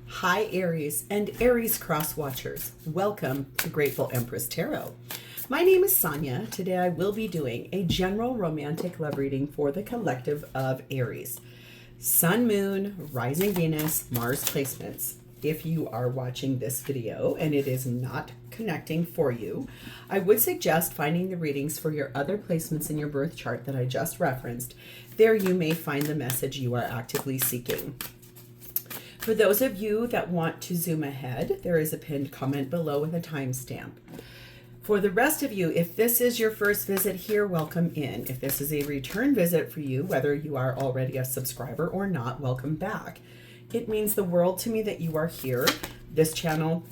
Hi Aries and Aries cross watchers. Welcome to Grateful Empress Tarot. My name is Sonia. Today I will be doing a general romantic love reading for the collective of Aries. Sun, Moon, Rising Venus, Mars placements. If you are watching this video and it is not connecting for you, I would suggest finding the readings for your other placements in your birth chart that I just referenced. There you may find the message you are actively seeking. For those of you that want to zoom ahead, there is a pinned comment below with a timestamp. For the rest of you, if this is your first visit here, welcome in. If this is a return visit for you, whether you are already a subscriber or not, welcome back. It means the world to me that you are here. This channel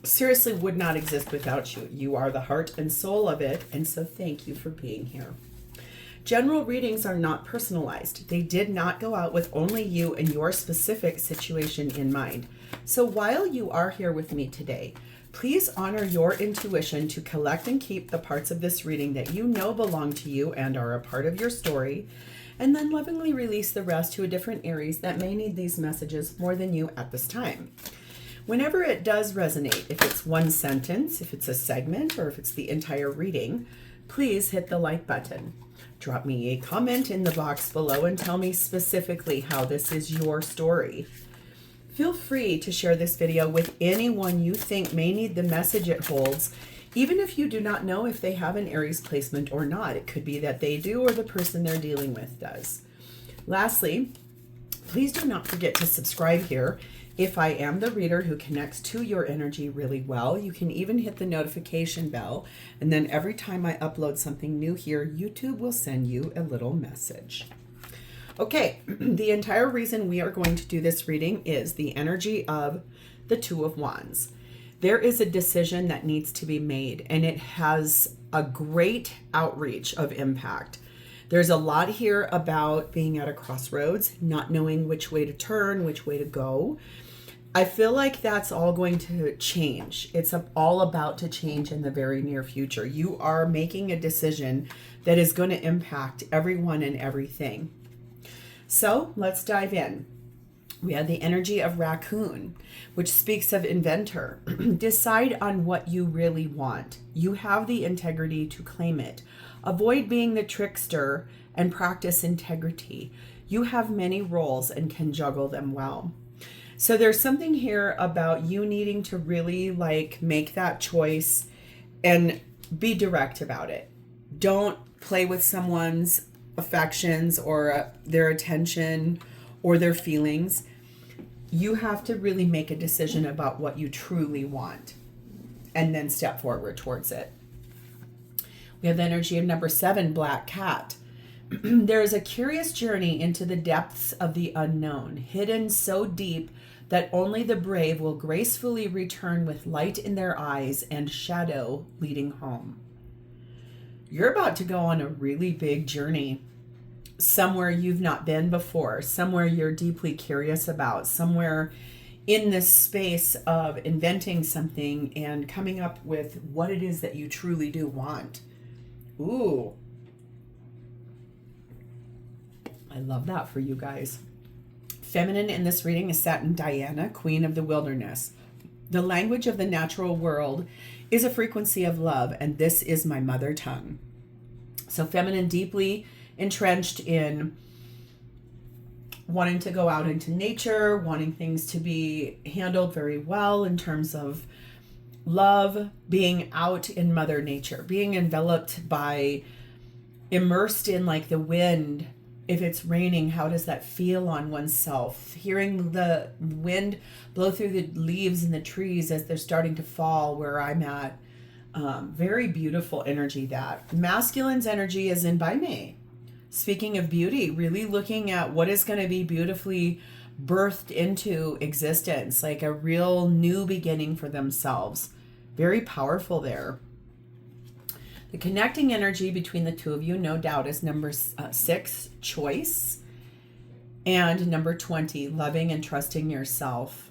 seriously would not exist without you. You are the heart and soul of it, and so thank you for being here. General readings are not personalized. They did not go out with only you and your specific situation in mind. So while you are here with me today, please honor your intuition to collect and keep the parts of this reading that you know belong to you and are a part of your story, and then lovingly release the rest to a different Aries that may need these messages more than you at this time. Whenever it does resonate, if it's one sentence, if it's a segment, or if it's the entire reading, please hit the like button. Drop me a comment in the box below and tell me specifically how this is your story. Feel free to share this video with anyone you think may need the message it holds, even if you do not know if they have an Aries placement or not. It could be that they do or the person they're dealing with does. Lastly, please do not forget to subscribe here. If I am the reader who connects to your energy really well, you can even hit the notification bell, and then every time I upload something new here, YouTube will send you a little message. Okay, the entire reason we are going to do this reading is the energy of the Two of Wands. There is a decision that needs to be made, and it has a great outreach of impact. There's a lot here about being at a crossroads, not knowing which way to turn, which way to go. I feel like that's all going to change. It's all about to change in the very near future. You are making a decision that is going to impact everyone and everything. So let's dive in. We have the energy of raccoon, which speaks of inventor. Decide on what you really want. You have the integrity to claim it. Avoid being the trickster and practice integrity. You have many roles and can juggle them well. So there's something here about you needing to really make that choice and be direct about it. Don't play with someone's affections or their attention or their feelings. You have to really make a decision about what you truly want and then step forward towards it. We have the energy of number 7, Black Cat. There is a curious journey into the depths of the unknown, hidden so deep that only the brave will gracefully return with light in their eyes and shadow leading home. You're about to go on a really big journey, somewhere you've not been before, somewhere you're deeply curious about, somewhere in this space of inventing something and coming up with what it is that you truly do want. Ooh. I love that for you guys. Feminine in this reading is Satin Diana, Queen of the Wilderness. The language of the natural world is a frequency of love, and this is my mother tongue. So feminine, deeply entrenched in wanting to go out into nature, wanting things to be handled very well in terms of love, being out in Mother Nature, being enveloped by, immersed in the wind. If it's raining, how does that feel on oneself? Hearing the wind blow through the leaves in the trees as they're starting to fall where I'm at. Very beautiful energy that. Masculine's energy is in by May. Speaking of beauty, really looking at what is going to be beautifully birthed into existence, like a real new beginning for themselves. Very powerful there. The connecting energy between the two of you, no doubt, is number 6, choice, and number 20, loving and trusting yourself.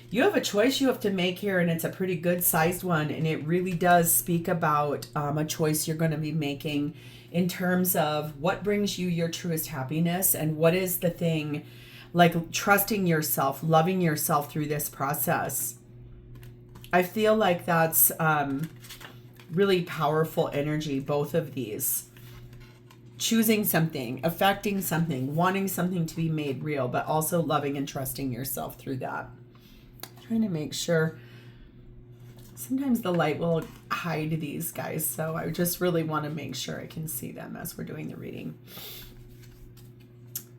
You have a choice you have to make here, and it's a pretty good sized one, and it really does speak about a choice you're going to be making in terms of what brings you your truest happiness and what is the thing like trusting yourself, loving yourself through this process. I feel like that's really powerful energy, both of these. Choosing something, affecting something, wanting something to be made real, but also loving and trusting yourself through that. Trying to make sure. Sometimes the light will hide these guys, so I just really want to make sure I can see them as we're doing the reading.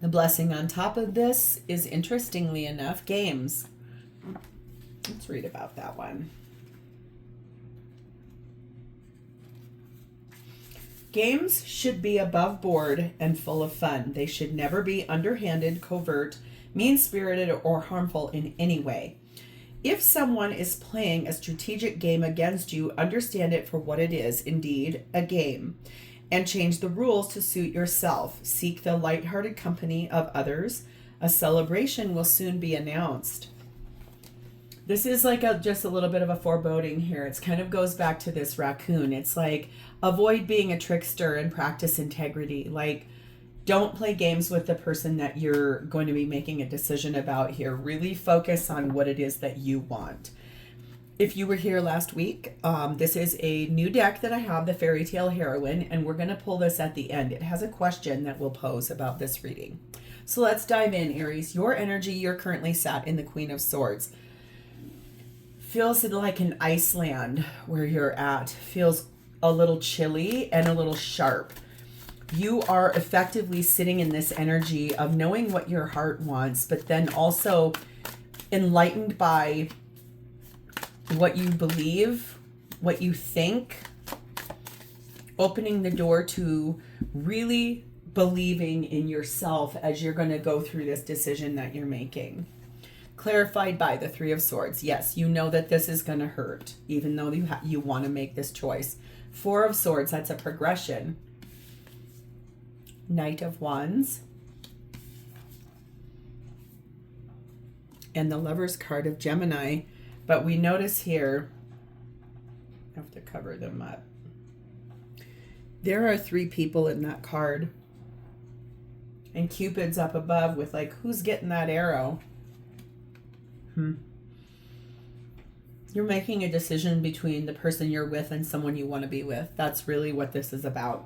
The blessing on top of this is, interestingly enough, games. Let's read about that one. Games should be above board and full of fun. They should never be underhanded, covert, mean-spirited, or harmful in any way. If someone is playing a strategic game against you, understand it for what it is, indeed, a game, and change the rules to suit yourself. Seek the lighthearted company of others. A celebration will soon be announced. This is like just a little bit of a foreboding here. It kind of goes back to this raccoon. It's like, avoid being a trickster and practice integrity. Like, don't play games with the person that you're going to be making a decision about here. Really focus on what it is that you want. If you were here last week, this is a new deck that I have, the Fairy Tale Heroine, and we're going to pull this at the end. It has a question that we'll pose about this reading. So let's dive in, Aries. Your energy, you're currently sat in the Queen of Swords. Feels like an Iceland where you're at. Feels a little chilly and a little sharp. You are effectively sitting in this energy of knowing what your heart wants, but then also enlightened by what you believe, what you think, opening the door to really believing in yourself as you're going to go through this decision that you're making. Clarified by the Three of Swords. Yes, you know that this is going to hurt, even though you want to make this choice. Four of Swords, that's a progression. Knight of Wands. And the Lover's card of Gemini. But we notice here, I have to cover them up. There are three people in that card. And Cupid's up above with like, who's getting that arrow? You're making a decision between the person you're with and someone you want to be with. That's really what this is about.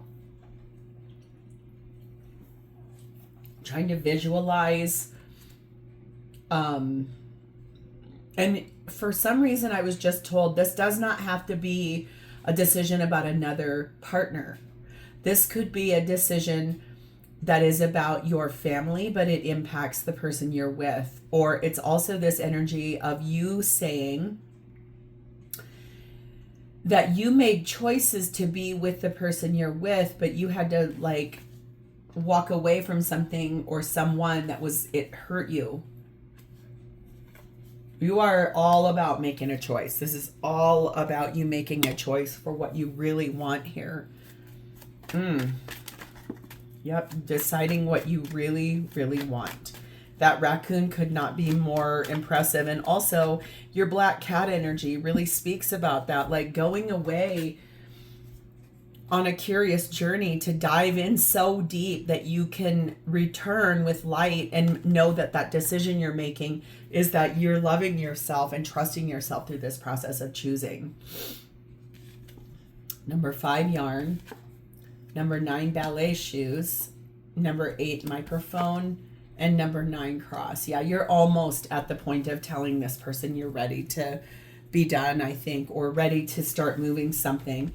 Trying to visualize. And for some reason, I was just told this does not have to be a decision about another partner. This could be a decision that is about your family, but it impacts the person you're with. Or it's also this energy of you saying that you made choices to be with the person you're with, but you had to like walk away from something or someone that it hurt you. You are all about making a choice. This is all about you making a choice for what you really want here. Yep, deciding what you really, really want. That raccoon could not be more impressive. And also, your black cat energy really speaks about that. Like going away on a curious journey to dive in so deep that you can return with light and know that that decision you're making is that you're loving yourself and trusting yourself through this process of choosing. Number 5, yarn. Number 9, ballet shoes. Number 8, microphone. And number 9, cross. Yeah, you're almost at the point of telling this person you're ready to be done, I think, or ready to start moving something.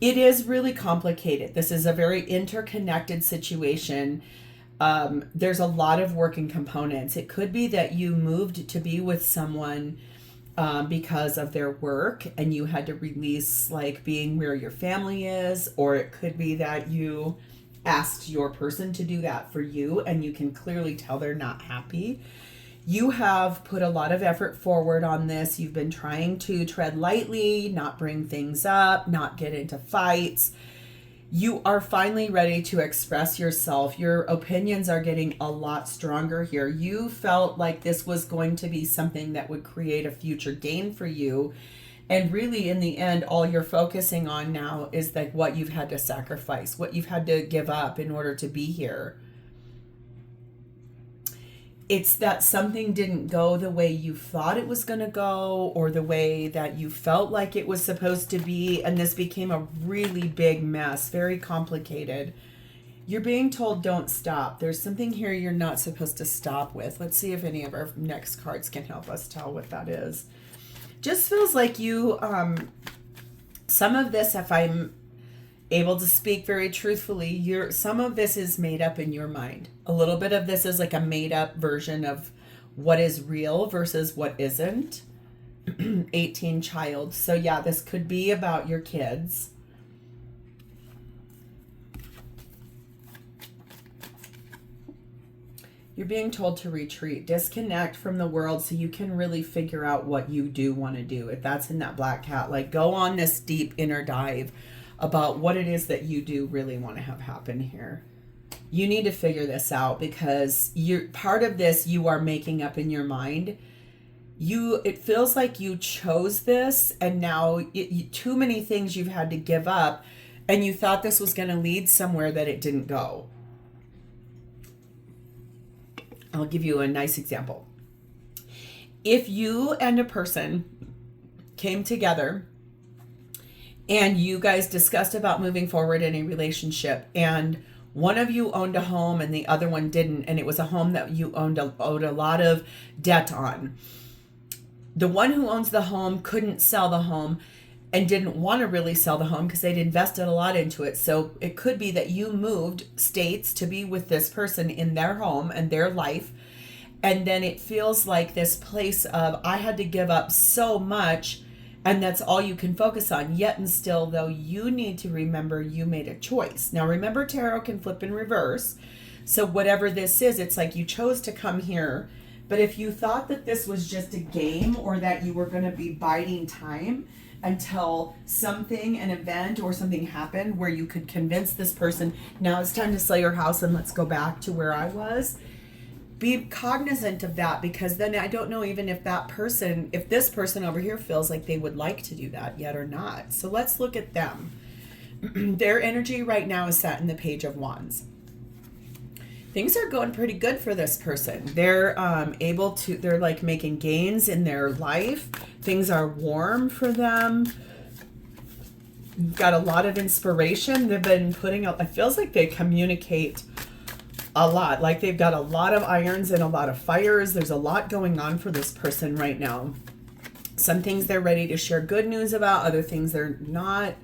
It is really complicated. This is a very interconnected situation. There's a lot of working components. It could be that you moved to be with someone because of their work and you had to release like being where your family is, or it could be that you asked your person to do that for you and you can clearly tell they're not happy. You have put a lot of effort forward on this. You've been trying to tread lightly, not bring things up, not get into fights. You are finally ready to express yourself. Your opinions are getting a lot stronger here. You felt like this was going to be something that would create a future gain for you. And really, in the end, all you're focusing on now is like what you've had to sacrifice, what you've had to give up in order to be here. it's that something didn't go the way you thought it was going to go or the way that you felt like it was supposed to be. And this became a really big mess, very complicated. You're being told don't stop. There's something here you're not supposed to stop with. Let's see if any of our next cards can help us tell what that is. Just feels like you, some of this, if I'm able to speak very truthfully, some of this is made up in your mind. A little bit of this is like a made up version of what is real versus what isn't. 18 child. So yeah, this could be about your kids. You're being told to retreat, disconnect from the world so you can really figure out what you do want to do. If that's in that black cat, like go on this deep inner dive about what it is that you do really want to have happen here. You need to figure this out because you're part of this you are making up in your mind. It feels like you chose this and now too many things you've had to give up and you thought this was going to lead somewhere that it didn't go. I'll give you a nice example. If you and a person came together and you guys discussed about moving forward in a relationship and one of you owned a home and the other one didn't, and it was a home that you owed a lot of debt on. The one who owns the home couldn't sell the home and didn't want to really sell the home because they'd invested a lot into it. So it could be that you moved states to be with this person in their home and their life. And then it feels like this place of, I had to give up so much and that's all you can focus on. Yet and still, though, you need to remember you made a choice. Now, remember, tarot can flip in reverse. So whatever this is, it's like you chose to come here. But if you thought that this was just a game or that you were going to be biding time until something, an event or something happened where you could convince this person, now it's time to sell your house and let's go back to where I was. Be cognizant of that, because then I don't know even if this person over here feels like they would like to do that yet or not. So let's look at them. Their energy right now is set in the Page of Wands. Things are going pretty good for this person. They're they're like making gains in their life. Things are warm for them. You've got a lot of inspiration. They've been putting out, it feels like they communicate a lot. Like they've got a lot of irons and a lot of fires. There's a lot going on for this person right now. Some things they're ready to share good news about. Other things they're not.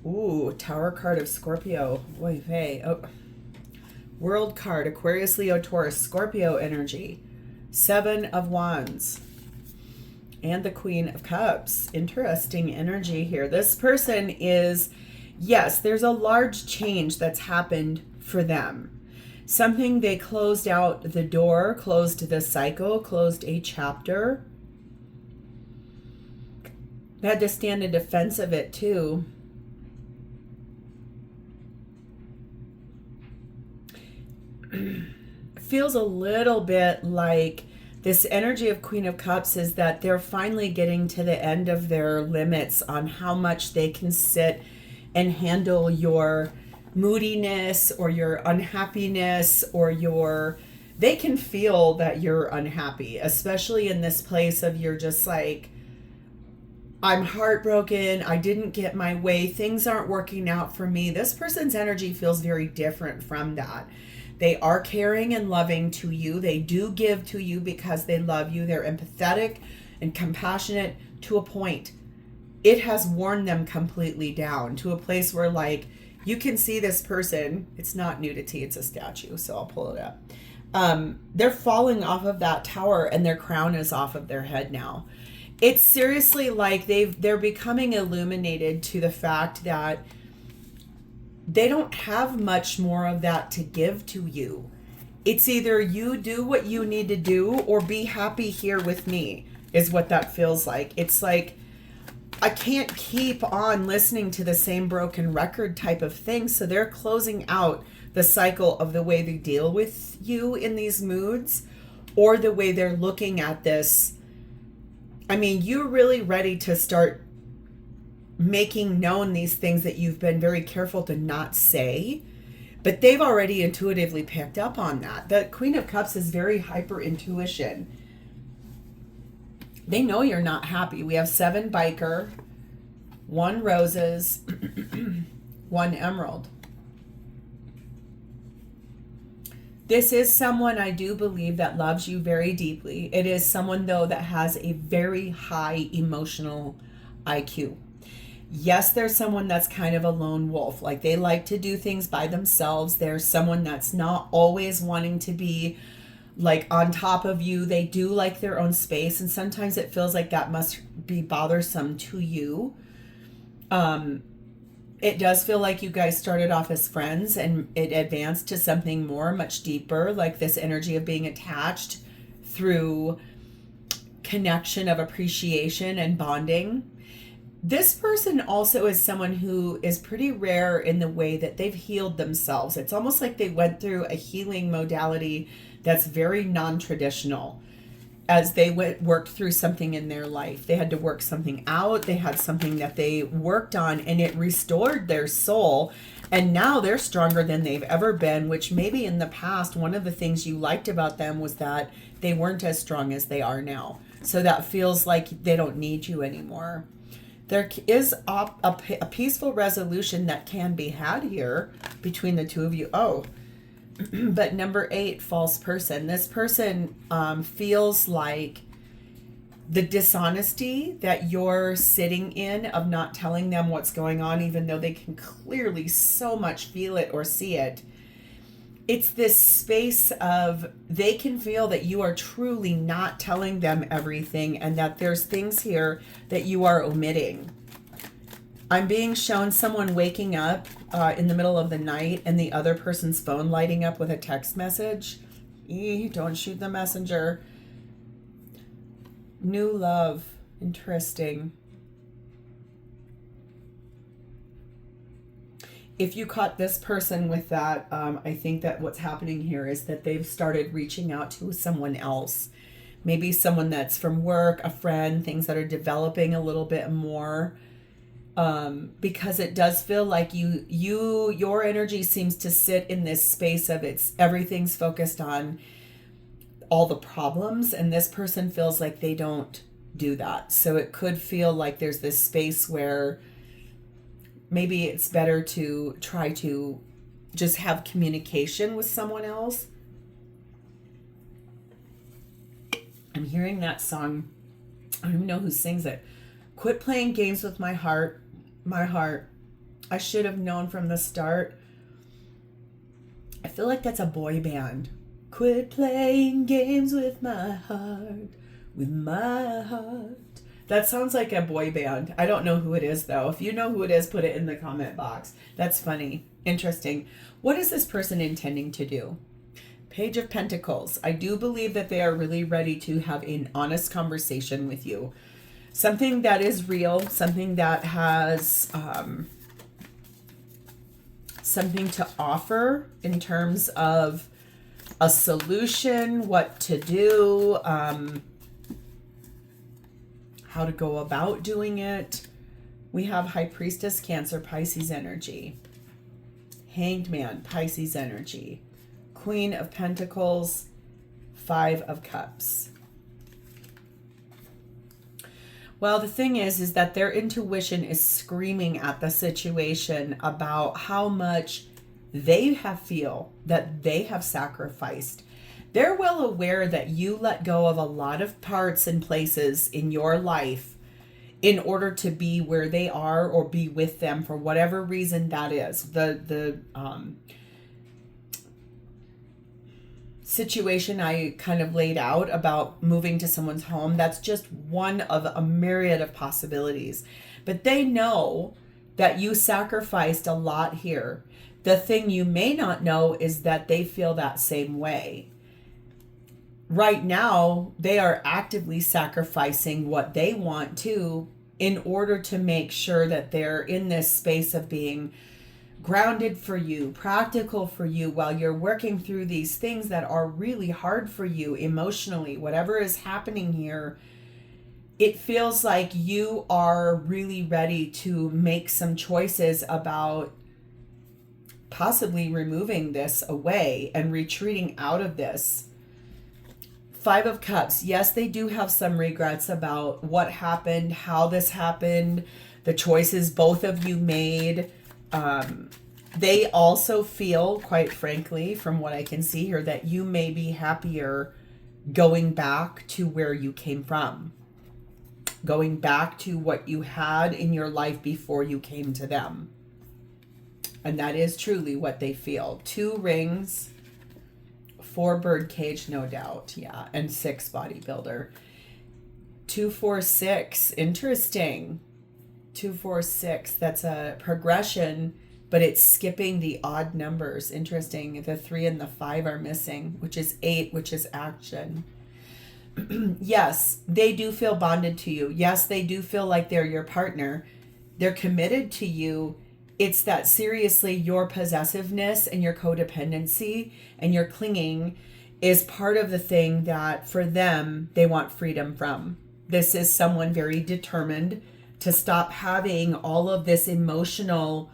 Ooh, Tower card of Scorpio. Boy, hey. Oh. World card, Aquarius, Leo, Taurus, Scorpio energy. 7 of Wands. And the Queen of Cups. Interesting energy here. This person is, yes, there's a large change that's happened for them. Something they closed out the door, closed the cycle, closed a chapter. They had to stand in defense of it too. Feels a little bit like this energy of Queen of Cups is that they're finally getting to the end of their limits on how much they can sit and handle your moodiness or your unhappiness or they can feel that you're unhappy, especially in this place of you're just like, I'm heartbroken, I didn't get my way, things aren't working out for me. This person's energy feels very different from that. They are caring and loving to you. They do give to you because they love you. They're empathetic and compassionate to a point. It has worn them completely down to a place where like you can see this person. It's not nudity, it's a statue. So I'll pull it up. They're falling off of that tower and their crown is off of their head now. It's seriously like they're becoming illuminated to the fact that they don't have much more of that to give to you. It's either you do what you need to do or be happy here with me is what that feels like. It's like, I can't keep on listening to the same broken record type of thing. So they're closing out the cycle of the way they deal with you in these moods or the way they're looking at this. I mean, you're really ready to start making known these things that you've been very careful to not say, But they've already intuitively picked up on that. The Queen of Cups is very hyper intuition. They know you're not happy. We have 7 biker, 1 roses, 1 emerald. This is someone I do believe that loves you very deeply. It is someone, though, that has a very high emotional IQ. Yes, there's someone that's kind of a lone wolf. Like, they like to do things by themselves. There's someone that's not always wanting to be like on top of you. They do like their own space, and sometimes it feels like that must be bothersome to you. It does feel like you guys started off as friends and it advanced to something more, much deeper, like this energy of being attached through connection of appreciation and bonding. This person also is someone who is pretty rare in the way that they've healed themselves. It's almost like they went through a healing modality that's very non-traditional. As they worked through something in their life, they had to work something out. They had something that they worked on, and it restored their soul. And now they're stronger than they've ever been, which maybe in the past, one of the things you liked about them was that they weren't as strong as they are now. So that feels like they don't need you anymore. There is a peaceful resolution that can be had here between the two of you. Oh, but number 8, false person. This person feels like the dishonesty that you're sitting in of not telling them what's going on, even though they can clearly so much feel it or see it. It's this space of they can feel that you are truly not telling them everything and that there's things here that you are omitting. I'm being shown someone waking up in the middle of the night and the other person's phone lighting up with a text message. Don't shoot the messenger. New love. Interesting. If you caught this person with that, I think that what's happening here is that they've started reaching out to someone else. Maybe someone that's from work, a friend, things that are developing a little bit more. Because it does feel like your energy seems to sit in this space of everything's focused on all the problems, and this person feels like they don't do that. So it could feel like there's this space where maybe it's better to try to just have communication with someone else. I'm hearing that song. I don't even know who sings it. Quit playing games with my heart. My heart. I should have known from the start. I feel like that's a boy band. Quit playing games with my heart. With my heart. That sounds like a boy band. I don't know who it is, though. If you know who it is, put it in the comment box. That's funny. Interesting. What is this person intending to do? Page of Pentacles. I do believe that they are really ready to have an honest conversation with you. Something that is real. Something that has something to offer in terms of a solution, what to do, how to go about doing it. We have High Priestess, Cancer, Pisces energy. Hanged Man, Pisces energy. Queen of Pentacles, 5 of Cups. Well, the thing is that their intuition is screaming at the situation about how much they feel that they have sacrificed. They're well aware that you let go of a lot of parts and places in your life in order to be where they are or be with them for whatever reason that is. The situation I kind of laid out about moving to someone's home, that's just one of a myriad of possibilities. But they know that you sacrificed a lot here. The thing you may not know is that they feel that same way. Right now, they are actively sacrificing what they want to in order to make sure that they're in this space of being grounded for you, practical for you, while you're working through these things that are really hard for you emotionally. Whatever is happening here, it feels like you are really ready to make some choices about possibly removing this away and retreating out of this. 5 of Cups. Yes, they do have some regrets about what happened, how this happened, the choices both of you made. They also feel, quite frankly, from what I can see here, that you may be happier going back to where you came from. Going back to what you had in your life before you came to them. And that is truly what they feel. 2 rings, 4 birdcage, no doubt. Yeah, and 6 bodybuilder. 2, 4, 6. Interesting. 2, 4, 6. That's a progression, but it's skipping the odd numbers. Interesting. The 3 and the 5 are missing, which is 8, which is action. Yes, they do feel bonded to you. Yes, they do feel like they're your partner. They're committed to you. It's that seriously your possessiveness and your codependency and your clinging is part of the thing that for them, they want freedom from. This is someone very determined to stop having all of this emotional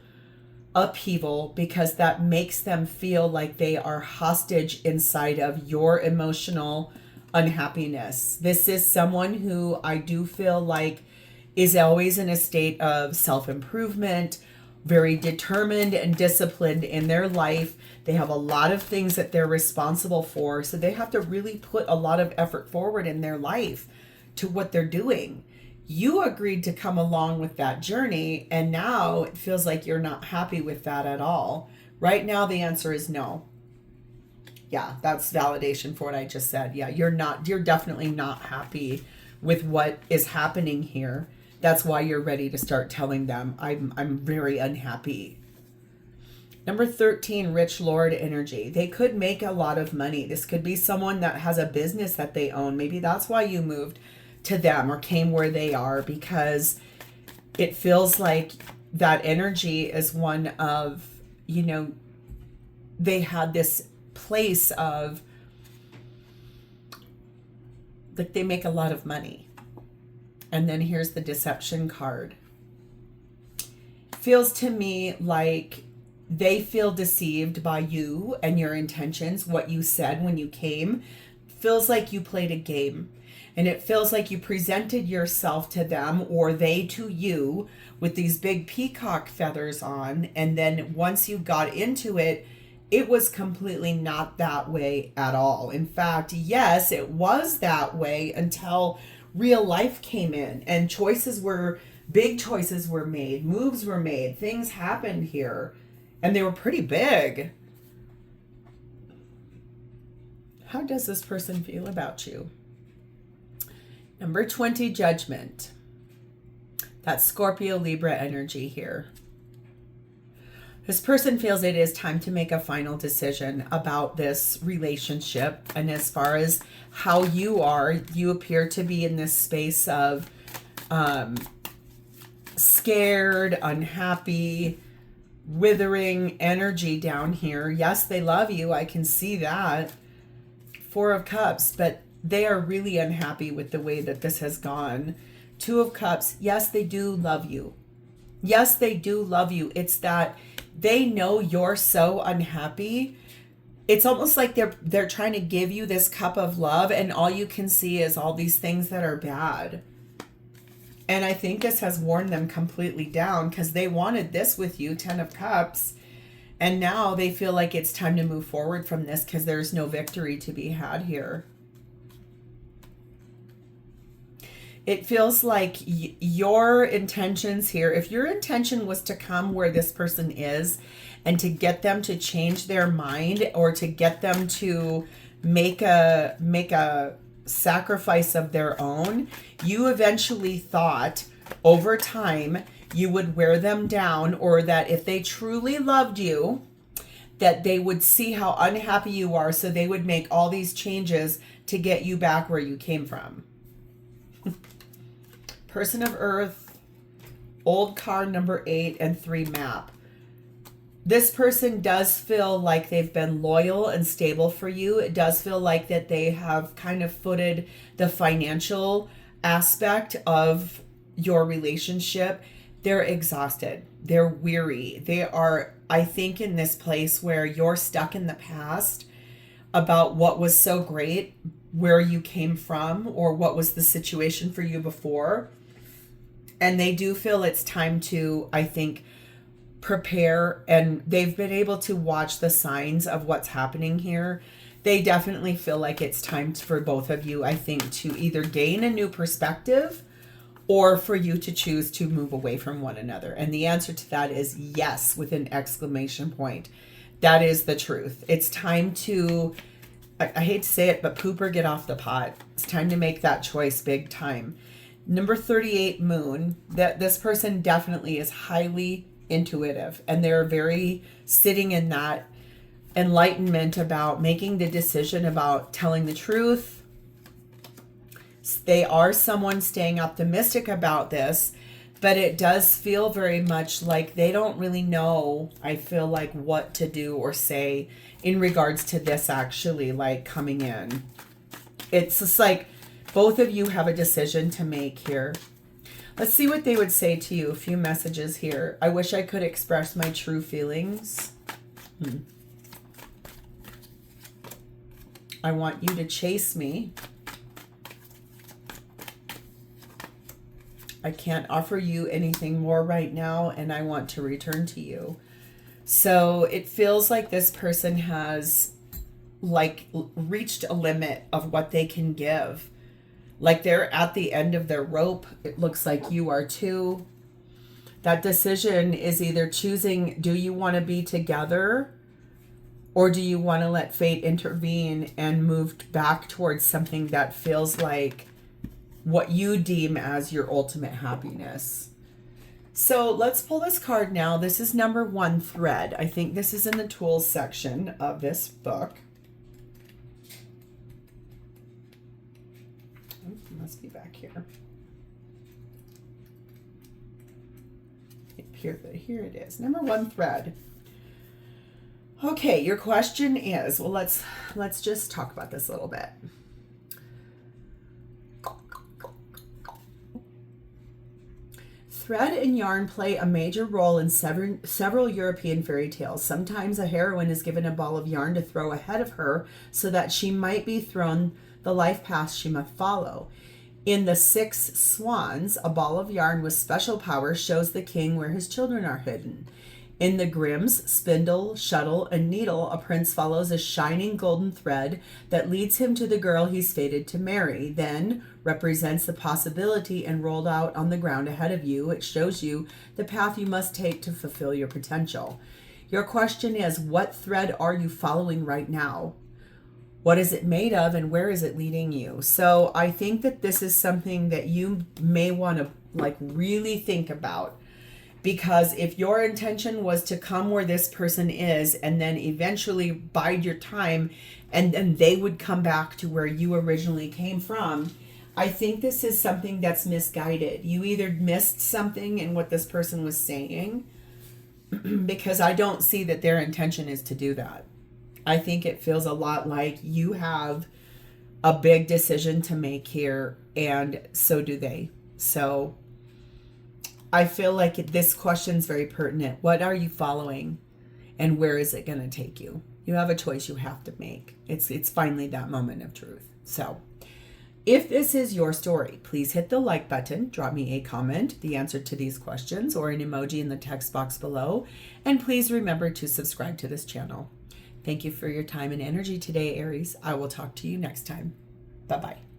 upheaval because that makes them feel like they are hostage inside of your emotional unhappiness. This is someone who I do feel like is always in a state of self-improvement, very determined and disciplined in their life. They have a lot of things that they're responsible for, so they have to really put a lot of effort forward in their life to what they're doing. You agreed to come along with that journey, and now it feels like you're not happy with that at all. Right now, the answer is no. Yeah, that's validation for what I just said. Yeah, you're definitely not happy with what is happening here. That's why you're ready to start telling them, I'm very unhappy. Number 13, rich lord energy. They could make a lot of money. This could be someone that has a business that they own. Maybe that's why you moved to them or came where they are, because it feels like that energy is one of, they had this place of, like, they make a lot of money. And then here's the deception card. Feels to me like they feel deceived by you and your intentions, what you said when you came. Feels like you played a game. And it feels like you presented yourself to them or they to you with these big peacock feathers on. And then once you got into it, it was completely not that way at all. In fact, yes, it was that way until real life came in and big choices were made, moves were made, things happened here, and they were pretty big. How does this person feel about you? Number 20, judgment. That's Scorpio Libra energy here. This person feels it is time to make a final decision about this relationship. And as far as how you are, you appear to be in this space of scared, unhappy, withering energy down here. Yes, they love you. I can see that. 4 of Cups, but they are really unhappy with the way that this has gone. 2 of Cups. Yes, they do love you. Yes, they do love you. It's that they know you're so unhappy. It's almost like they're trying to give you this cup of love and all you can see is all these things that are bad. And I think this has worn them completely down because they wanted this with you, 10 of Cups. And now they feel like it's time to move forward from this because there's no victory to be had here. It feels like your intentions here, if your intention was to come where this person is and to get them to change their mind or to get them to make a sacrifice of their own, you eventually thought over time you would wear them down, or that if they truly loved you, that they would see how unhappy you are, so they would make all these changes to get you back where you came from. Person of Earth, old card number 8, and 3 map. This person does feel like they've been loyal and stable for you. It does feel like that they have kind of footed the financial aspect of your relationship. They're exhausted. They're weary. They are, I think, in this place where you're stuck in the past about what was so great, where you came from, or what was the situation for you before. And they do feel it's time to, I think, prepare. And they've been able to watch the signs of what's happening here. They definitely feel like it's time for both of you, I think, to either gain a new perspective or for you to choose to move away from one another. And the answer to that is yes, with an exclamation point. That is the truth. It's time to, I hate to say it, but poop or get off the pot. It's time to make that choice big time. Number 38, Moon, that this person definitely is highly intuitive, and they're very sitting in that enlightenment about making the decision about telling the truth. They are someone staying optimistic about this, but it does feel very much like they don't really know, I feel like, what to do or say in regards to this actually, like, coming in. It's just like both of you have a decision to make here. Let's see what they would say to you. A few messages here. I wish I could express my true feelings. I want you to chase me. I can't offer you anything more right now, and I want to return to you. So it feels like this person has, like, reached a limit of what they can give. Like they're at the end of their rope. It looks like you are too. That decision is either choosing, do you want to be together, or do you want to let fate intervene and move back towards something that feels like what you deem as your ultimate happiness? So let's pull this card now. This is number 1, thread. I think this is in the tools section of this book. Oh, it must be back here. Here it is. Number 1, thread. Okay, your question is, well, let's just talk about this a little bit. Thread and yarn play a major role in several European fairy tales. Sometimes a heroine is given a ball of yarn to throw ahead of her so that she might be thrown the life path she must follow. In The Six Swans, a ball of yarn with special powers shows the king where his children are hidden. In the Grimm's Spindle, Shuttle, and Needle, a prince follows a shining golden thread that leads him to the girl he's fated to marry, then represents the possibility and rolled out on the ground ahead of you. It shows you the path you must take to fulfill your potential. Your question is, what thread are you following right now? What is it made of, and where is it leading you? So I think that this is something that you may want to, like, really think about. Because if your intention was to come where this person is and then eventually bide your time and then they would come back to where you originally came from, I think this is something that's misguided. You either missed something in what this person was saying, because I don't see that their intention is to do that. I think it feels a lot like you have a big decision to make here, and so do they. So I feel like this question is very pertinent. What are you following, and where is it going to take you? You have a choice you have to make. It's finally that moment of truth. So if this is your story, please hit the like button, drop me a comment, the answer to these questions, or an emoji in the text box below. And please remember to subscribe to this channel. Thank you for your time and energy today, Aries. I will talk to you next time. Bye-bye.